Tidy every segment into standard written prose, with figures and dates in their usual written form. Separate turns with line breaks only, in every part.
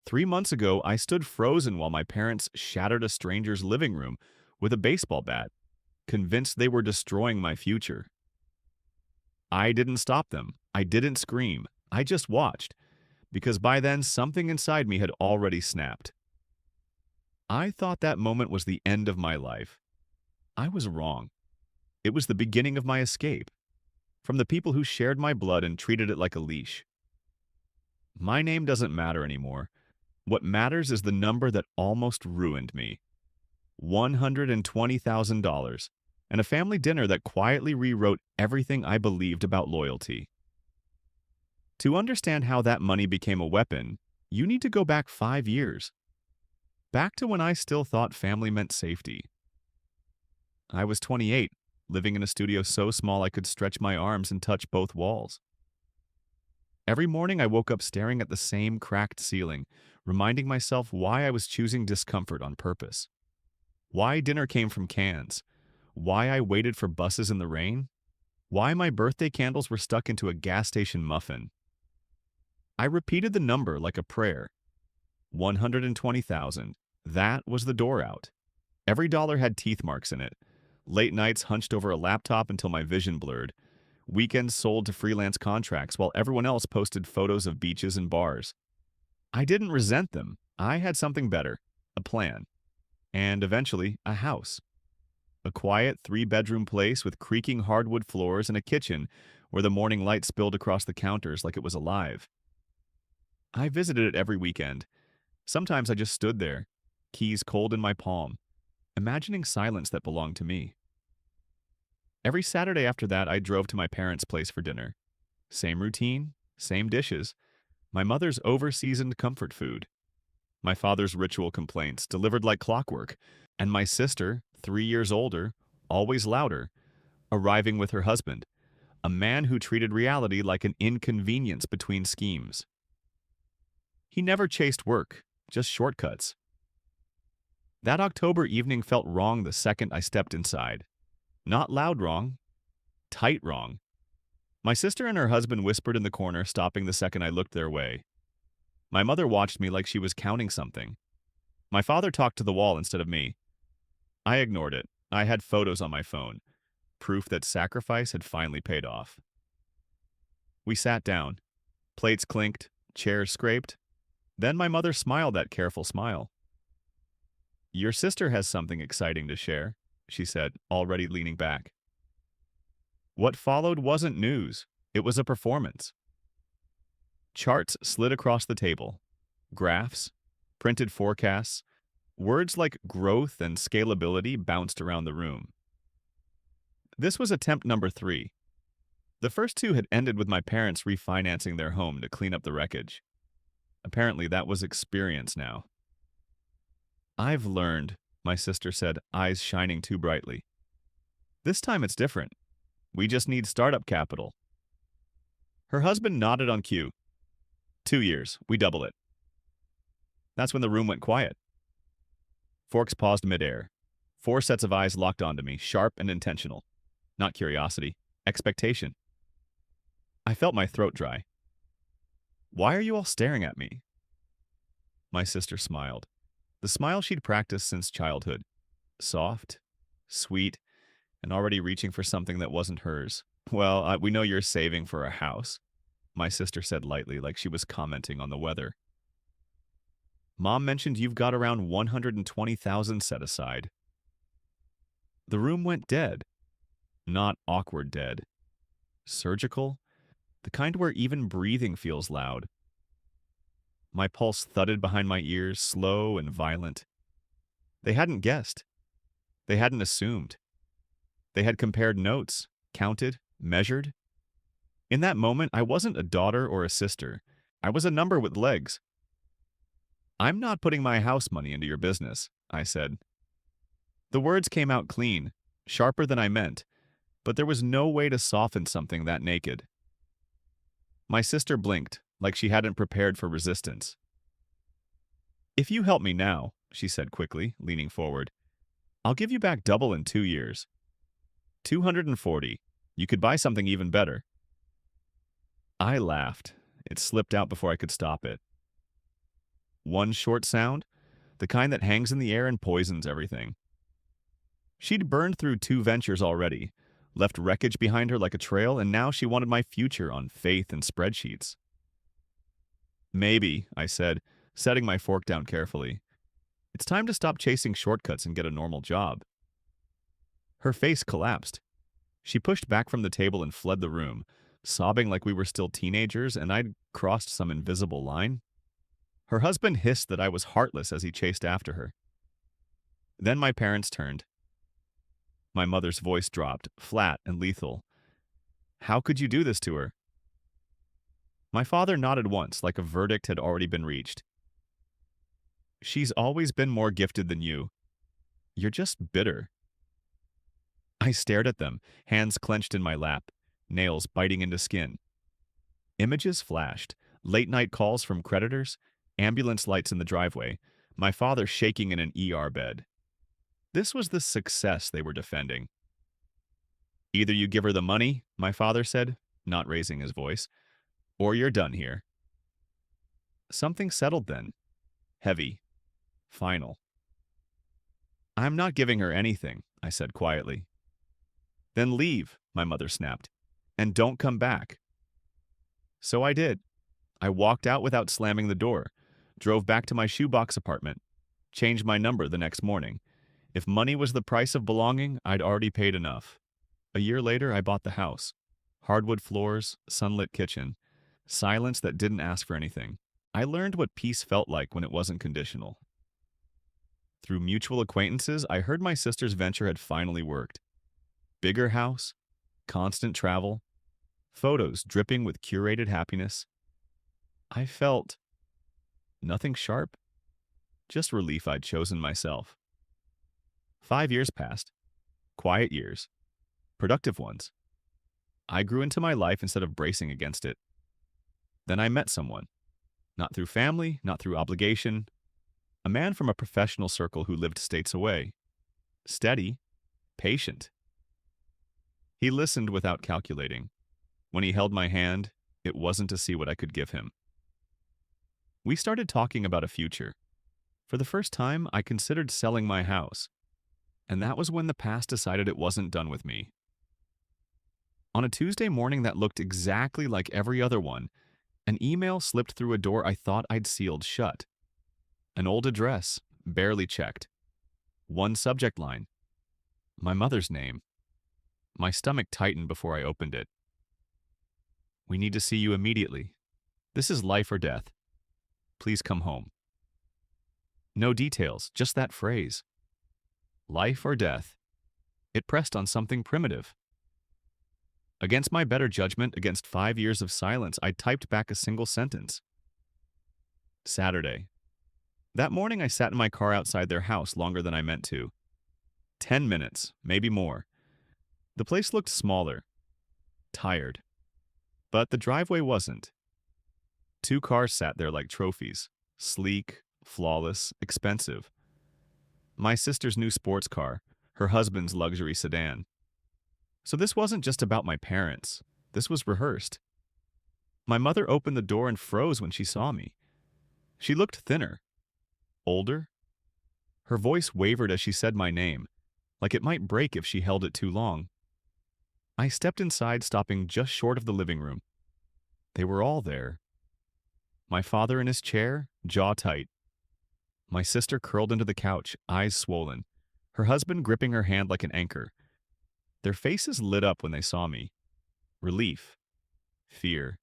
3 months ago, I stood frozen while my parents shattered a stranger's living room with a baseball bat, convinced they were destroying my future. I didn't stop them. I didn't scream. I just watched, because by then something inside me had already snapped. I thought that moment was the end of my life. I was wrong. It was the beginning of my escape from the people who shared my blood and treated it like a leash. My name doesn't matter anymore. What matters is the number that almost ruined me: $120,000, and a family dinner that quietly rewrote everything I believed about loyalty. To understand how that money became a weapon, you need to go back 5 years, back to when I still thought family meant safety. I was 28, living in a studio so small I could stretch my arms and touch both walls. Every morning I woke up staring at the same cracked ceiling, reminding myself why I was choosing discomfort on purpose. Why dinner came from cans. Why I waited for buses in the rain. Why my birthday candles were stuck into a gas station muffin. I repeated the number like a prayer. 120,000. That was the door out. Every dollar had teeth marks in it. Late nights hunched over a laptop until my vision blurred. Weekends sold to freelance contracts while everyone else posted photos of beaches and bars. I didn't resent them. I had something better, a plan, and eventually a house. A quiet 3-bedroom place with creaking hardwood floors and a kitchen where the morning light spilled across the counters like it was alive. I visited it every weekend. Sometimes I just stood there, keys cold in my palm, imagining silence that belonged to me. Every Saturday after that, I drove to my parents' place for dinner. Same routine, same dishes, my mother's over-seasoned comfort food, my father's ritual complaints delivered like clockwork, and my sister, 3 years older, always louder, arriving with her husband, a man who treated reality like an inconvenience between schemes. He never chased work, just shortcuts. That October evening felt wrong the second I stepped inside. Not loud wrong, tight wrong. My sister and her husband whispered in the corner, stopping the second I looked their way. My mother watched me like she was counting something. My father talked to the wall instead of me. I ignored it. I had photos on my phone, proof that sacrifice had finally paid off. We sat down. Plates clinked, chairs scraped. Then my mother smiled that careful smile. "Your sister has something exciting to share," she said, already leaning back. What followed wasn't news. It was a performance. Charts slid across the table. Graphs, printed forecasts, words like growth and scalability bounced around the room. This was attempt number 3. The first 2 had ended with my parents refinancing their home to clean up the wreckage. Apparently, that was experience now. "I've learned," my sister said, eyes shining too brightly. "This time it's different. We just need startup capital." Her husband nodded on cue. 2 years, we double it." That's when the room went quiet. Forks paused midair. 4 sets of eyes locked onto me, sharp and intentional. Not curiosity, expectation. I felt my throat dry. "Why are you all staring at me?" My sister smiled. The smile she'd practiced since childhood. Soft, sweet, and already reaching for something that wasn't hers. "Well, we know you're saving for a house," my sister said lightly, like she was commenting on the weather. "Mom mentioned you've got around 120,000 set aside." The room went dead. Not awkward dead. Surgical. The kind where even breathing feels loud. My pulse thudded behind my ears, slow and violent. They hadn't guessed. They hadn't assumed. They had compared notes, counted, measured. In that moment, I wasn't a daughter or a sister. I was a number with legs. "I'm not putting my house money into your business," I said. The words came out clean, sharper than I meant, but there was no way to soften something that naked. My sister blinked, like she hadn't prepared for resistance. "If you help me now," she said quickly, leaning forward, "I'll give you back double in 2 years. 240. You could buy something even better." I laughed. It slipped out before I could stop it. One short sound, the kind that hangs in the air and poisons everything. She'd burned through 2 ventures already, left wreckage behind her like a trail, and now she wanted my future on faith and spreadsheets. Maybe, I said, setting my fork down carefully. It's time to stop chasing shortcuts and get a normal job. Her face collapsed. She pushed back from the table and fled the room, sobbing like we were still teenagers and I'd crossed some invisible line. Her husband hissed that I was heartless as he chased after her. Then my parents turned. My mother's voice dropped, flat and lethal. How could you do this to her? My father nodded once, like a verdict had already been reached. She's always been more gifted than you. You're just bitter. I stared at them, hands clenched in my lap, nails biting into skin. Images flashed, late-night calls from creditors, ambulance lights in the driveway, my father shaking in an ER bed. This was the success they were defending. Either you give her the money, my father said, not raising his voice, or you're done here. Something settled then. Heavy. Final. I'm not giving her anything, I said quietly. Then leave, my mother snapped, and don't come back. So I did. I walked out without slamming the door, drove back to my shoebox apartment, changed my number the next morning. If money was the price of belonging, I'd already paid enough. A year later, I bought the house. Hardwood floors, sunlit kitchen, silence that didn't ask for anything. I learned what peace felt like when it wasn't conditional. Through mutual acquaintances, I heard my sister's venture had finally worked. Bigger house, constant travel, photos dripping with curated happiness. I felt nothing sharp, just relief I'd chosen myself. 5 years passed. Quiet years. Productive ones. I grew into my life instead of bracing against it. Then I met someone. Not through family, not through obligation. A man from a professional circle who lived states away. Steady. Patient. He listened without calculating. When he held my hand, it wasn't to see what I could give him. We started talking about a future. For the first time, I considered selling my house. And that was when the past decided it wasn't done with me. On a Tuesday morning that looked exactly like every other one, an email slipped through a door I thought I'd sealed shut. An old address, barely checked. One subject line. My mother's name. My stomach tightened before I opened it. We need to see you immediately. This is life or death. Please come home. No details, just that phrase. Life or death. It pressed on something primitive. Against my better judgment, against 5 years of silence, I typed back a single sentence. Saturday. That morning I sat in my car outside their house longer than I meant to. 10 minutes, maybe more. The place looked smaller. Tired. But the driveway wasn't. 2 cars sat there like trophies. Sleek, flawless, expensive. My sister's new sports car, her husband's luxury sedan. So this wasn't just about my parents. This was rehearsed. My mother opened the door and froze when she saw me. She looked thinner. Older. Her voice wavered as she said my name, like it might break if she held it too long. I stepped inside, stopping just short of the living room. They were all there. My father in his chair, jaw tight. My sister curled into the couch, eyes swollen, her husband gripping her hand like an anchor. Their faces lit up when they saw me. Relief. Fear.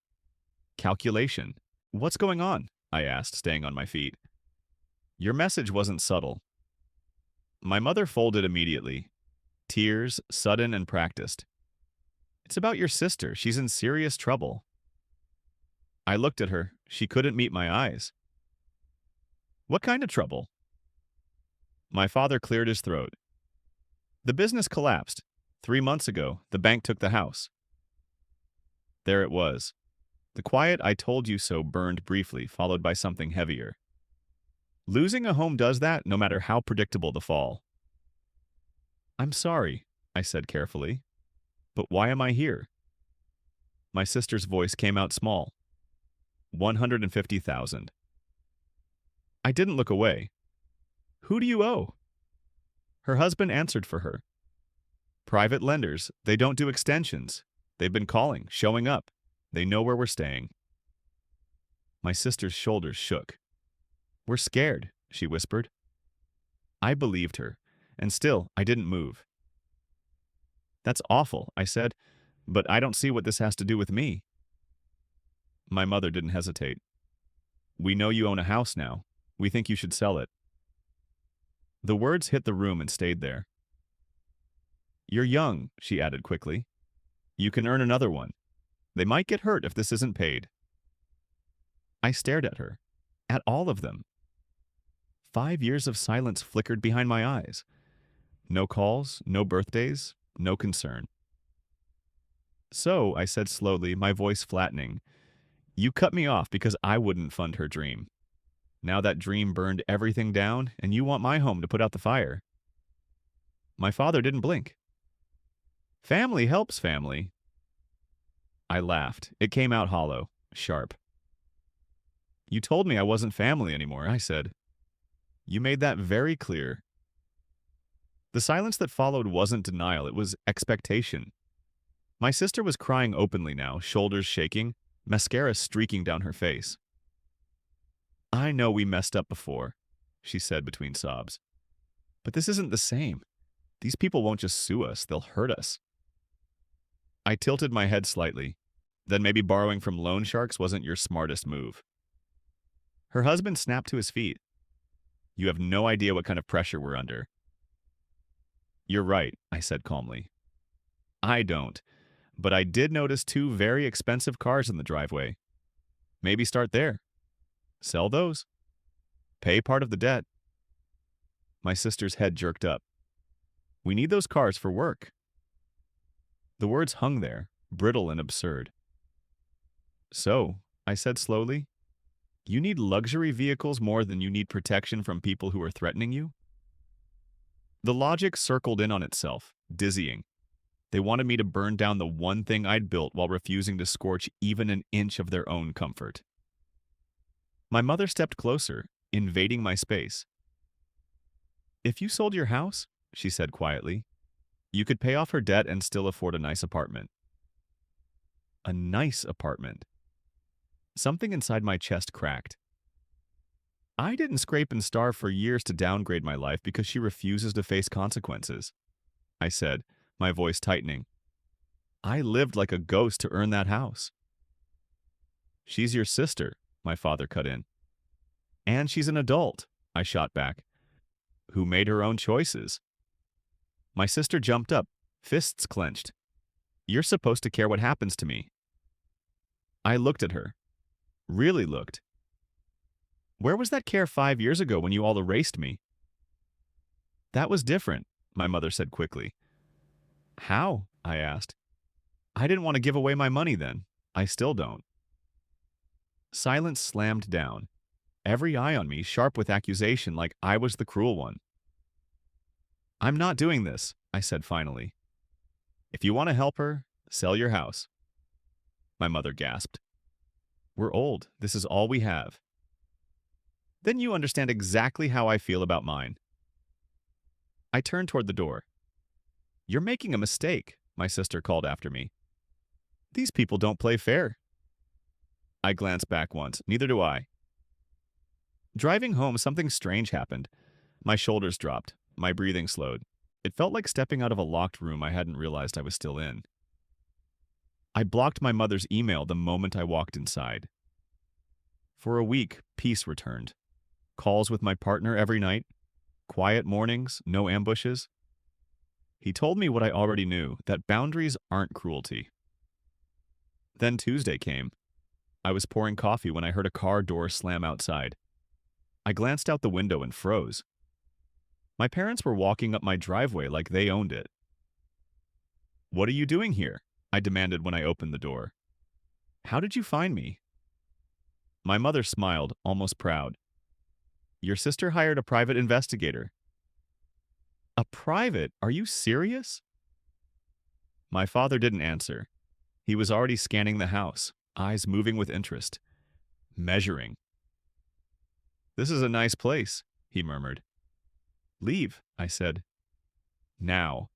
Calculation. What's going on? I asked, staying on my feet. Your message wasn't subtle. My mother folded immediately. Tears, sudden and practiced. It's about your sister. She's in serious trouble. I looked at her. She couldn't meet my eyes. What kind of trouble? My father cleared his throat. The business collapsed. 3 months ago, the bank took the house. There it was. The quiet "I told you so" burned briefly, followed by something heavier. Losing a home does that, no matter how predictable the fall. I'm sorry, I said carefully. But why am I here? My sister's voice came out small. 150,000. I didn't look away. Who do you owe? Her husband answered for her. Private lenders, they don't do extensions. They've been calling, showing up. They know where we're staying. My sister's shoulders shook. We're scared, she whispered. I believed her, and still I didn't move. That's awful, I said, but I don't see what this has to do with me. My mother didn't hesitate. We know you own a house now. We think you should sell it. The words hit the room and stayed there. You're young, she added quickly. You can earn another one. They might get hurt if this isn't paid. I stared at her, at all of them. 5 years of silence flickered behind my eyes. No calls, no birthdays, no concern. So, I said slowly, my voice flattening, you cut me off because I wouldn't fund her dream. Now that dream burned everything down, and you want my home to put out the fire. My father didn't blink. Family helps family. I laughed. It came out hollow, sharp. You told me I wasn't family anymore, I said. You made that very clear. The silence that followed wasn't denial, it was expectation. My sister was crying openly now, shoulders shaking, mascara streaking down her face. I know we messed up before, she said between sobs. But this isn't the same. These people won't just sue us, they'll hurt us. I tilted my head slightly. Then maybe borrowing from loan sharks wasn't your smartest move. Her husband snapped to his feet. You have no idea what kind of pressure we're under. You're right, I said calmly. I don't, but I did notice 2 very expensive cars in the driveway. Maybe start there. Sell those. Pay part of the debt. My sister's head jerked up. We need those cars for work. The words hung there, brittle and absurd. So, I said slowly, you need luxury vehicles more than you need protection from people who are threatening you? The logic circled in on itself, dizzying. They wanted me to burn down the one thing I'd built while refusing to scorch even an inch of their own comfort. My mother stepped closer, invading my space. If you sold your house, she said quietly, you could pay off her debt and still afford a nice apartment. A nice apartment. Something inside my chest cracked. I didn't scrape and starve for years to downgrade my life because she refuses to face consequences, I said, my voice tightening. I lived like a ghost to earn that house. She's your sister, my father cut in. And she's an adult, I shot back, who made her own choices. My sister jumped up, fists clenched. You're supposed to care what happens to me. I looked at her. Really looked. Where was that care 5 years ago when you all erased me? That was different, my mother said quickly. How? I asked. I didn't want to give away my money then. I still don't. Silence slammed down, every eye on me sharp with accusation like I was the cruel one. I'm not doing this, I said finally. If you want to help her, sell your house. My mother gasped. We're old. This is all we have. Then you understand exactly how I feel about mine. I turned toward the door. You're making a mistake, my sister called after me. These people don't play fair. I glanced back once. Neither do I. Driving home, something strange happened. My shoulders dropped. My breathing slowed. It felt like stepping out of a locked room I hadn't realized I was still in. I blocked my mother's email the moment I walked inside. For a week, peace returned. Calls with my partner every night. Quiet mornings, no ambushes. He told me what I already knew, that boundaries aren't cruelty. Then Tuesday came. I was pouring coffee when I heard a car door slam outside. I glanced out the window and froze. My parents were walking up my driveway like they owned it. What are you doing here? I demanded when I opened the door. How did you find me? My mother smiled, almost proud. Your sister hired a private investigator. A private? Are you serious? My father didn't answer. He was already scanning the house, eyes moving with interest. Measuring. This is a nice place, he murmured. Leave, I said. Now.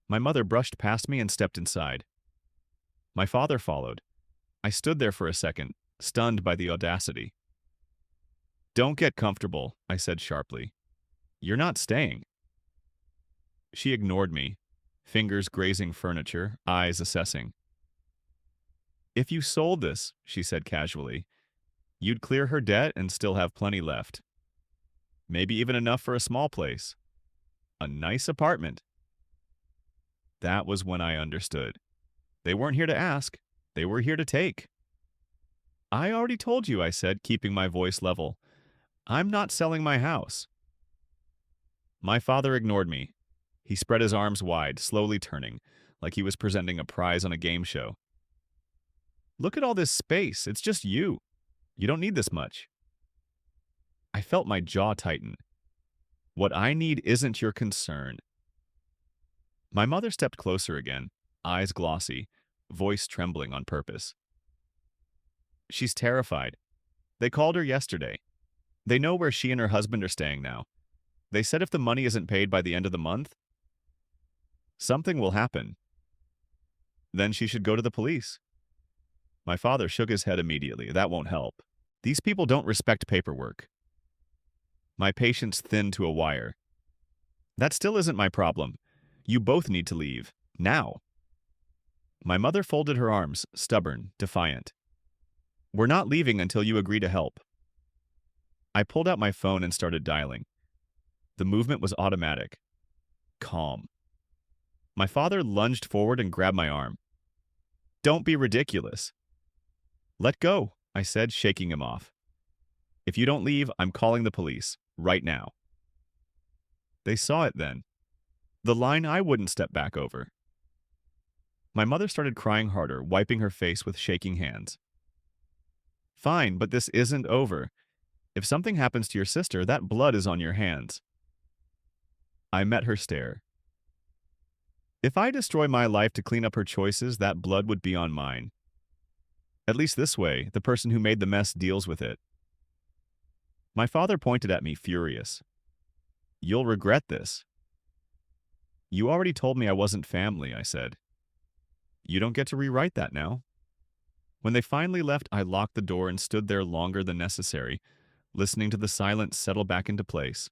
My mother brushed past me and stepped inside. My father followed. I stood there for a second, stunned by the audacity. Don't get comfortable, I said sharply. You're not staying. She ignored me, fingers grazing furniture, eyes assessing. If you sold this, she said casually, you'd clear her debt and still have plenty left. Maybe even enough for a small place. A nice apartment. That was when I understood. They weren't here to ask. They were here to take. I already told you, I said, keeping my voice level. I'm not selling my house. My father ignored me. He spread his arms wide, slowly turning, like he was presenting a prize on a game show. Look at all this space. It's just you. You don't need this much. I felt my jaw tighten. What I need isn't your concern. My mother stepped closer again, eyes glossy, voice trembling on purpose. She's terrified. They called her yesterday. They know where she and her husband are staying now. They said if the money isn't paid by the end of the month, something will happen. Then she should go to the police. My father shook his head immediately. That won't help. These people don't respect paperwork. My patience thinned to a wire. That still isn't my problem. You both need to leave. Now. My mother folded her arms, stubborn, defiant. We're not leaving until you agree to help. I pulled out my phone and started dialing. The movement was automatic. Calm. My father lunged forward and grabbed my arm. Don't be ridiculous. Let go, I said, shaking him off. If you don't leave, I'm calling the police, right now. They saw it then. The line I wouldn't step back over. My mother started crying harder, wiping her face with shaking hands. Fine, but this isn't over. If something happens to your sister, that blood is on your hands. I met her stare. If I destroy my life to clean up her choices, that blood would be on mine. At least this way, the person who made the mess deals with it. My father pointed at me, furious. You'll regret this. You already told me I wasn't family, I said. You don't get to rewrite that now. When they finally left, I locked the door and stood there longer than necessary, listening to the silence settle back into place.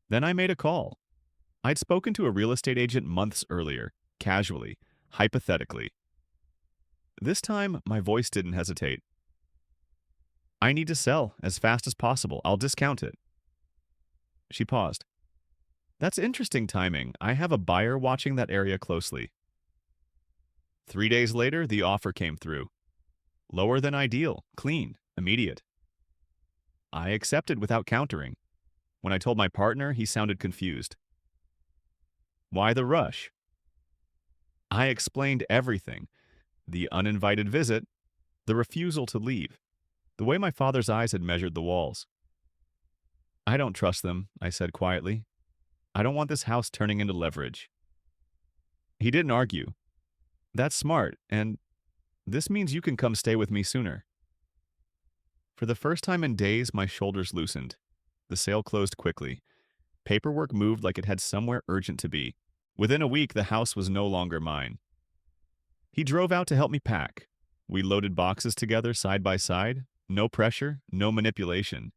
Then I made a call. I'd spoken to a real estate agent months earlier, casually, hypothetically. This time, my voice didn't hesitate. I need to sell as fast as possible. I'll discount it. She paused. That's interesting timing. I have a buyer watching that area closely. 3 days later, the offer came through. Lower than ideal, clean, immediate. I accepted without countering. When I told my partner, he sounded confused. Why the rush? I explained everything. The uninvited visit, the refusal to leave, the way my father's eyes had measured the walls. I don't trust them, I said quietly. I don't want this house turning into leverage. He didn't argue. That's smart, and this means you can come stay with me sooner. For the first time in days, my shoulders loosened. The sale closed quickly. Paperwork moved like it had somewhere urgent to be. Within a week, the house was no longer mine. He drove out to help me pack. We loaded boxes together side by side. No pressure, no manipulation.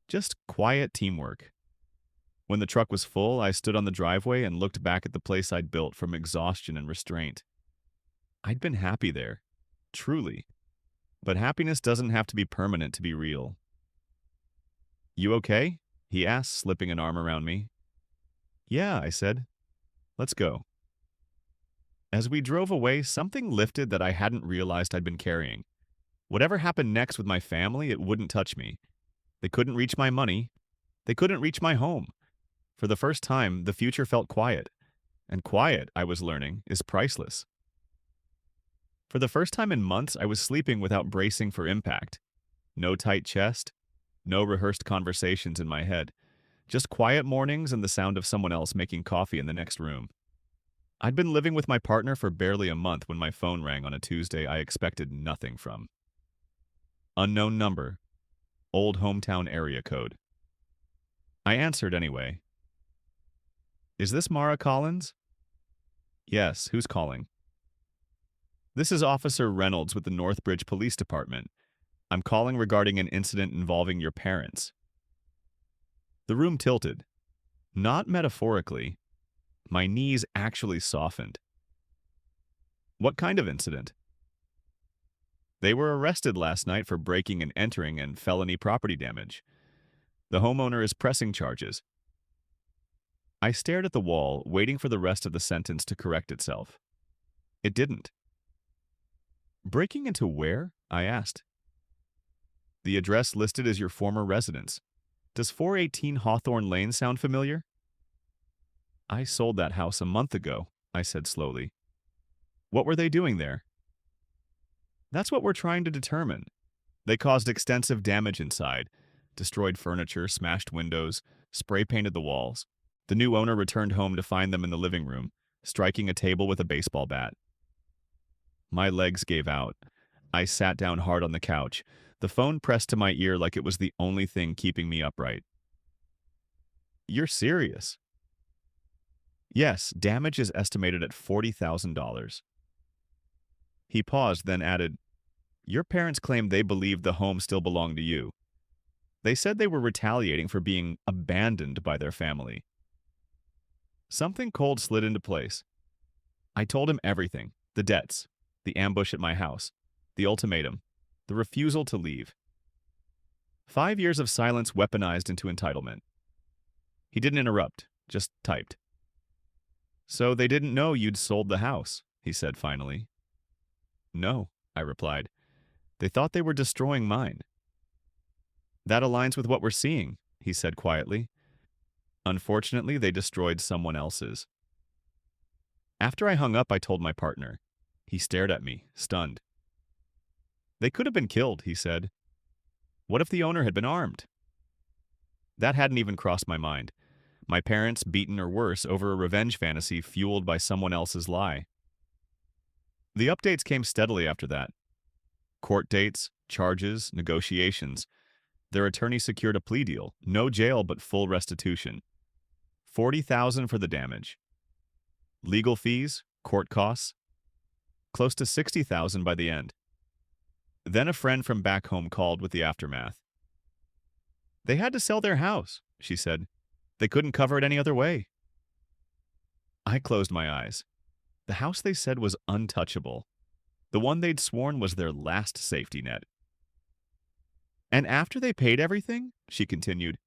Just quiet teamwork. When the truck was full, I stood on the driveway and looked back at the place I'd built from exhaustion and restraint. I'd been happy there. Truly. But happiness doesn't have to be permanent to be real. You okay? He asked, slipping an arm around me. Yeah, I said. Let's go. As we drove away, something lifted that I hadn't realized I'd been carrying. Whatever happened next with my family, it wouldn't touch me. They couldn't reach my money. They couldn't reach my home. For the first time, the future felt quiet. And quiet, I was learning, is priceless. For the first time in months, I was sleeping without bracing for impact. No tight chest, no rehearsed conversations in my head. Just quiet mornings and the sound of someone else making coffee in the next room. I'd been living with my partner for barely a month when my phone rang on a Tuesday I expected nothing from. Unknown number. old hometown area code. I answered anyway. Is this Mara Collins? Yes, who's calling? This is Officer Reynolds with the Northbridge Police Department. I'm calling regarding an incident involving your parents. The room tilted. Not metaphorically. My knees actually softened. What kind of incident? They were arrested last night for breaking and entering and felony property damage. The homeowner is pressing charges. I stared at the wall, waiting for the rest of the sentence to correct itself. It didn't. Breaking into where? I asked. The address listed as your former residence. Does 418 Hawthorne Lane sound familiar? I sold that house a month ago, I said slowly. What were they doing there? That's what we're trying to determine. They caused extensive damage inside, destroyed furniture, smashed windows, spray-painted the walls. The new owner returned home to find them in the living room, striking a table with a baseball bat. My legs gave out. I sat down hard on the couch, the phone pressed to my ear like it was the only thing keeping me upright. You're serious? Yes, damage is estimated at $40,000. He paused, then added, Your parents claimed they believed the home still belonged to you. They said they were retaliating for being abandoned by their family. Something cold slid into place. I told him everything, the debts, the ambush at my house, the ultimatum, the refusal to leave. 5 years of silence weaponized into entitlement. He didn't interrupt, just typed. So they didn't know you'd sold the house, he said finally. No, I replied. They thought they were destroying mine. That aligns with what we're seeing, he said quietly. Unfortunately, they destroyed someone else's. After I hung up, I told my partner. He stared at me, stunned. They could have been killed, he said. What if the owner had been armed? That hadn't even crossed my mind. My parents beaten or worse over a revenge fantasy fueled by someone else's lie. The updates came steadily after that. Court dates, charges, negotiations. Their attorney secured a plea deal, no jail but full restitution. $40,000 for the damage. Legal fees, court costs, close to $60,000 by the end. Then a friend from back home called with the aftermath. They had to sell their house, she said. They couldn't cover it any other way. I closed my eyes. The house they said was untouchable. The one they'd sworn was their last safety net. And after they paid everything, she continued,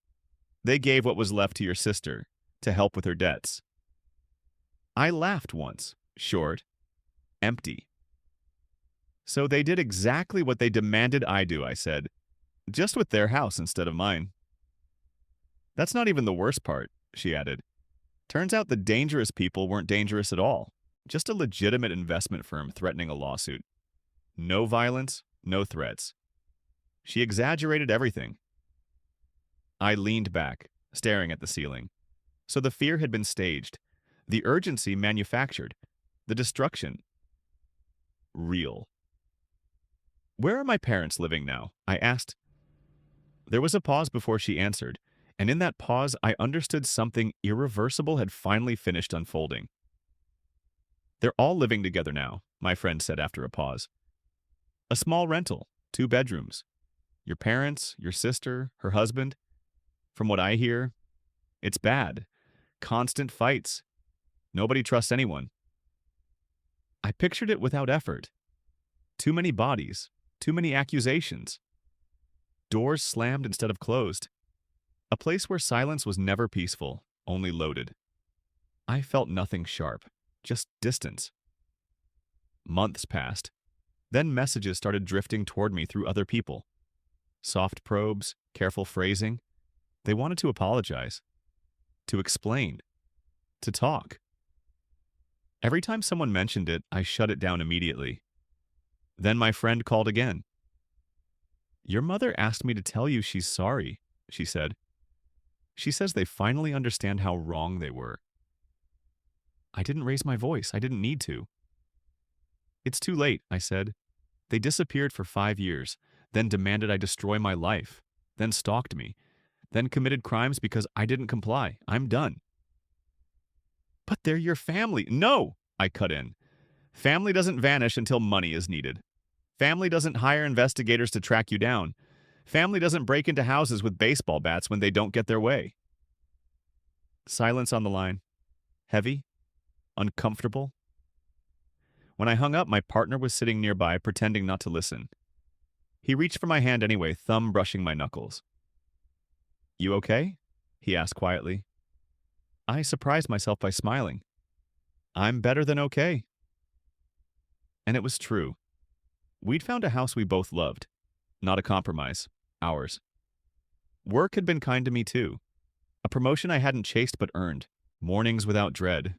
they gave what was left to your sister to help with her debts. I laughed once, short, empty. So they did exactly what they demanded I do, I said, just with their house instead of mine. That's not even the worst part, she added. Turns out the dangerous people weren't dangerous at all. Just a legitimate investment firm threatening a lawsuit. No violence, no threats. She exaggerated everything. I leaned back, staring at the ceiling. So the fear had been staged, the urgency manufactured, the destruction real. Where are my parents living now? I asked. There was a pause before she answered, and in that pause I understood something irreversible had finally finished unfolding. They're all living together now, my friend said after a pause. A small rental, 2 bedrooms. Your parents, your sister, her husband. From what I hear, it's bad. Constant fights. Nobody trusts anyone. I pictured it without effort. Too many bodies, too many accusations. Doors slammed instead of closed. A place where silence was never peaceful, only loaded. I felt nothing sharp, just distance. Months passed. Then messages started drifting toward me through other people. Soft probes, careful phrasing. They wanted to apologize, to explain, to talk. Every time someone mentioned it, I shut it down immediately. Then my friend called again. Your mother asked me to tell you she's sorry, she said. She says they finally understand how wrong they were. I didn't raise my voice. I didn't need to. It's too late, I said. They disappeared for 5 years, then demanded I destroy my life, then stalked me, then committed crimes because I didn't comply. I'm done. But they're your family. No, I cut in. Family doesn't vanish until money is needed. Family doesn't hire investigators to track you down. Family doesn't break into houses with baseball bats when they don't get their way. Silence on the line. Heavy. Uncomfortable. When I hung up, my partner was sitting nearby, pretending not to listen. He reached for my hand anyway, thumb brushing my knuckles. You okay? He asked quietly. I surprised myself by smiling. I'm better than okay. And it was true. We'd found a house we both loved. Not a compromise. Ours. Work had been kind to me too. A promotion I hadn't chased but earned. Mornings without dread.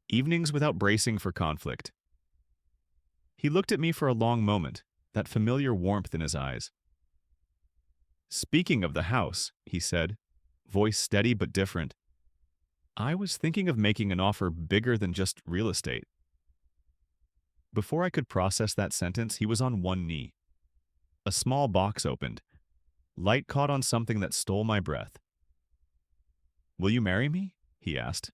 Evenings without bracing for conflict. He looked at me for a long moment, that familiar warmth in his eyes. Speaking of the house, he said, voice steady but different, I was thinking of making an offer bigger than just real estate. Before I could process that sentence, he was on one knee. A small box opened. Light caught on something that stole my breath. Will you marry me? He asked.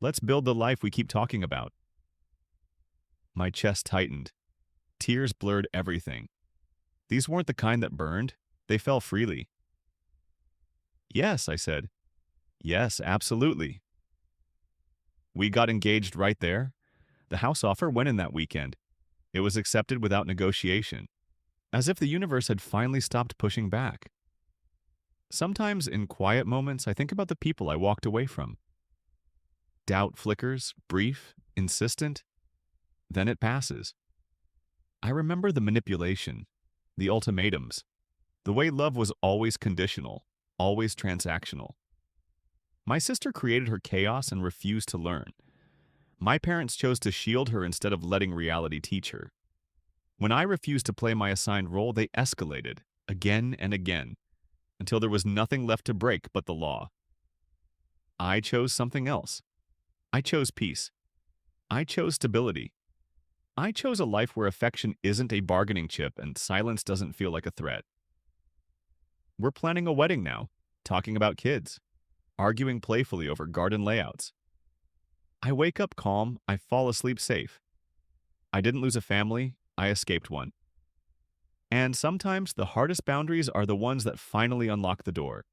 Let's build the life we keep talking about. My chest tightened. Tears blurred everything. These weren't the kind that burned. They fell freely. Yes, I said. Yes, absolutely. We got engaged right there. The house offer went in that weekend. It was accepted without negotiation, as if the universe had finally stopped pushing back. Sometimes in quiet moments, I think about the people I walked away from. Doubt flickers, brief, insistent. Then it passes. I remember the manipulation, the ultimatums, the way love was always conditional, always transactional. My sister created her chaos and refused to learn. My parents chose to shield her instead of letting reality teach her. When I refused to play my assigned role, they escalated, again and again, until there was nothing left to break but the law. I chose something else. I chose peace. I chose stability. I chose a life where affection isn't a bargaining chip and silence doesn't feel like a threat. We're planning a wedding now, talking about kids, arguing playfully over garden layouts. I wake up calm, I fall asleep safe. I didn't lose a family, I escaped one. And sometimes the hardest boundaries are the ones that finally unlock the door.